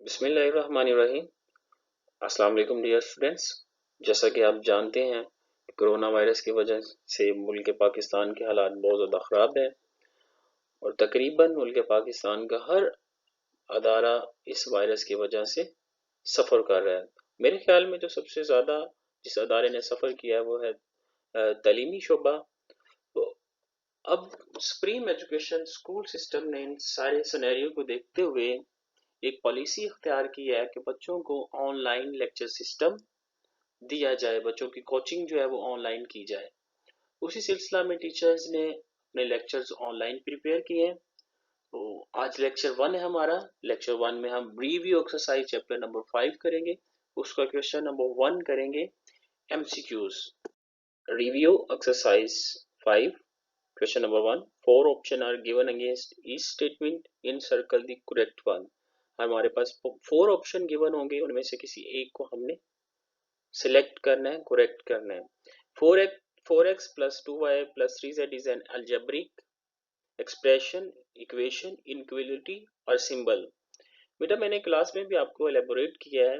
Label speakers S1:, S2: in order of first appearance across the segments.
S1: बिस्मिल्लाहिर्रहमानिर्रहीम। अस्सलाम वालेकुम डियर स्टूडेंट्स। जैसा कि आप जानते हैं कोरोना वायरस की वजह से मुल्क पाकिस्तान के हालात बहुत ज़्यादा ख़राब है और तकरीबन मुल्क पाकिस्तान का हर अदारा इस वायरस की वजह से सफ़र कर रहा है। मेरे ख्याल में जो सबसे ज़्यादा जिस अदारे ने सफ़र किया है वो है तालीमी शोबा। तो अब सुप्रीम एजुकेशन स्कूल सिस्टम ने इन सारे सिनेरियो को देखते हुए एक पॉलिसी इख्तियार की है कि बच्चों को ऑनलाइन लेक्चर सिस्टम दिया जाए, बच्चों की कोचिंग जो है वो ऑनलाइन की जाए। उसी सिलसिला में टीचर्स ने अपने लेक्चर्स ऑनलाइन प्रिपेयर किए हैं। तो आज लेक्चर 1 है हमारा। लेक्चर 1 में हम रिव्यू एक्सरसाइज चैप्टर नंबर 5 करेंगे। उसका क्वेश्चन नंबर 1 करेंगे MCQs. Review exercise 5 question number 1। 4 option are given against each statement in circle the correct one. हमारे पास 4 ऑप्शन गिवन होंगे, उनमें से किसी एक को हमने सिलेक्ट करना है, करेक्ट करना है। 4x plus 2y plus 3z is an algebraic expression, equation, inequality और सिंबल। बेटा मैंने क्लास में भी आपको एलेबोरेट किया है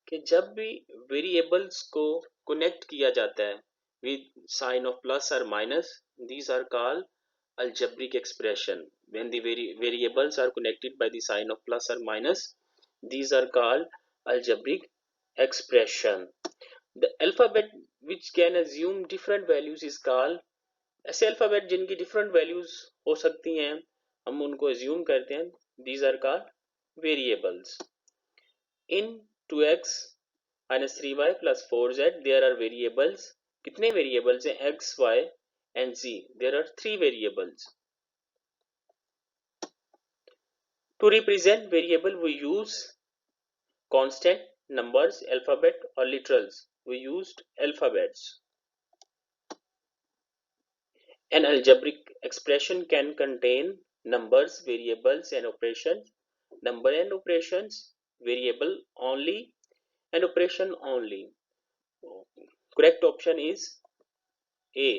S1: कि जब भी वेरिएबल्स को कनेक्ट किया जाता है विद साइन ऑफ प्लस और minus, these are called algebraic expression. When the variables are connected by the sign of plus or minus, these are called algebraic expression. The alphabet which can assume different values is called, ऐसे alphabet जिनकी different values हो सकती हैं हम उनको assume करते हैं, these are called variables. In 2x minus 3y plus 4z there are variables. कितने वेरिएबल्स हैं? x, y and z. There are 3 variables. To represent variable we use constant, numbers, alphabet or literals. We used alphabets. An algebraic expression can contain numbers, variables and operations. Number and operations, variable only and operation only. Correct option is A.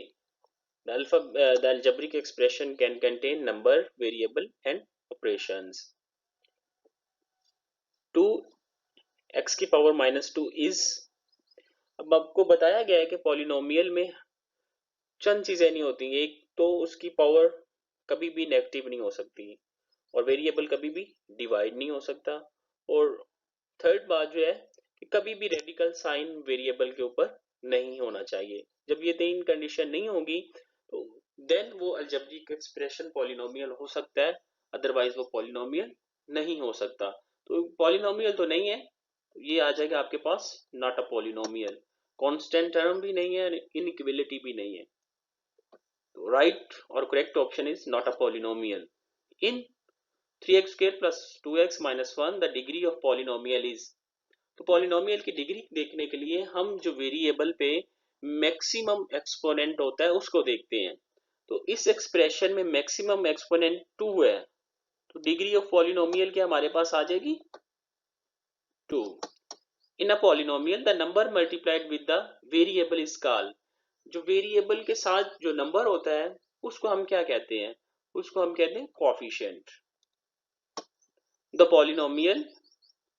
S1: The algebraic expression can contain number, variable and operations. 2x की power -2 is, अब आपको बताया गया है कि polynomial में चंद चीजें नहीं होती। एक तो उसकी पावर कभी भी नेगेटिव नहीं हो सकती और वेरिएबल कभी भी डिवाइड नहीं हो सकता, और थर्ड बात जो है कि कभी भी रेडिकल साइन वेरिएबल के ऊपर नहीं होना चाहिए। जब ये तीन कंडीशन नहीं होगी तो देन वो अलजेब्रिक एक्सप्रेशन पॉलिनोमियल हो सकता है, अदरवाइज वो पॉलिनोमियल नहीं हो सकता। तो पॉलिनोमियल तो नहीं है, तो ये आ जाएगा आपके पास not a polynomial. Constant term भी नहीं है, इनइक्वालिटी भी नहीं है। तो राइट और correct option is not a polynomial. In 3x square plus 2x minus 1 the degree of polynomial is, तो पॉलिनोमियल की डिग्री देखने के लिए हम जो वेरिएबल पे मैक्सिमम एक्सपोनेंट होता है उसको देखते हैं। तो इस एक्सप्रेशन में मैक्सिमम एक्सपोनेंट 2 है, तो डिग्री ऑफ पॉलिनोमियल क्या हमारे पास आ जाएगी 2। In a polynomial the number multiplied with the variable is called, जो वेरिएबल के साथ जो नंबर होता है उसको हम क्या कहते हैं? उसको हम कहते हैं कोएफिशिएंट। द पॉलिनोमियल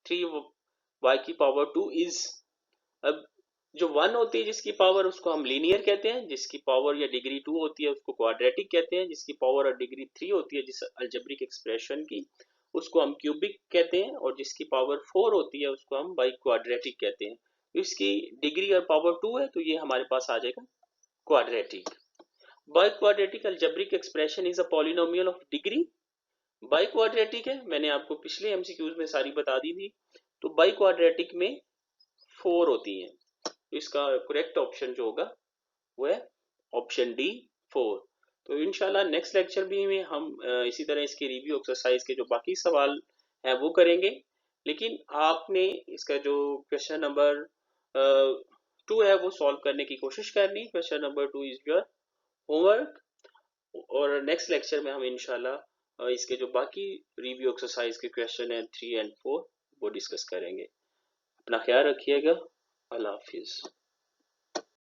S1: 3y की पावर 2 इज, अब जो 1 होती है जिसकी पावर उसको हम लीनियर कहते हैं, जिसकी पावर या डिग्री 2 होती है उसको क्वाड्रेटिक कहते हैं, जिसकी पावर और डिग्री 3 होती है जिस अलजेब्रिक एक्सप्रेशन की उसको हम क्यूबिक कहते हैं, और जिसकी पावर 4 होती है उसको हम बाई क्वाड्रेटिक कहते हैं। इसकी डिग्री और पावर 2 है तो ये हमारे पास आ जाएगा quadratic. By quadratic algebraic expression is a polynomial of degree, by quadratic है, मैंने आपको पिछले एमसीक्यूज में सारी बता दी थी। तो बाई क्वाड्रेटिक में 4 होती हैं, तो इसका करेक्ट ऑप्शन जो होगा वो है ऑप्शन डी 4। तो इंशाल्लाह नेक्स्ट लेक्चर भी में हम इसी तरह इसके रिव्यू एक्सरसाइज के जो बाकी सवाल हैं वो करेंगे, लेकिन आपने इसका जो क्वेश्चन नंबर 2 है वो सॉल्व करने की कोशिश करनी। Question number 2 is your homework, और नेक्स्ट लेक्चर में हम इंशाल्लाह इसके जो बाकी रिव्यू एक्सरसाइज के क्वेश्चन हैं 3 और 4 वो डिस्कस करेंगे। अपना ख्याल रखिएगा। अल्लाह हाफिज।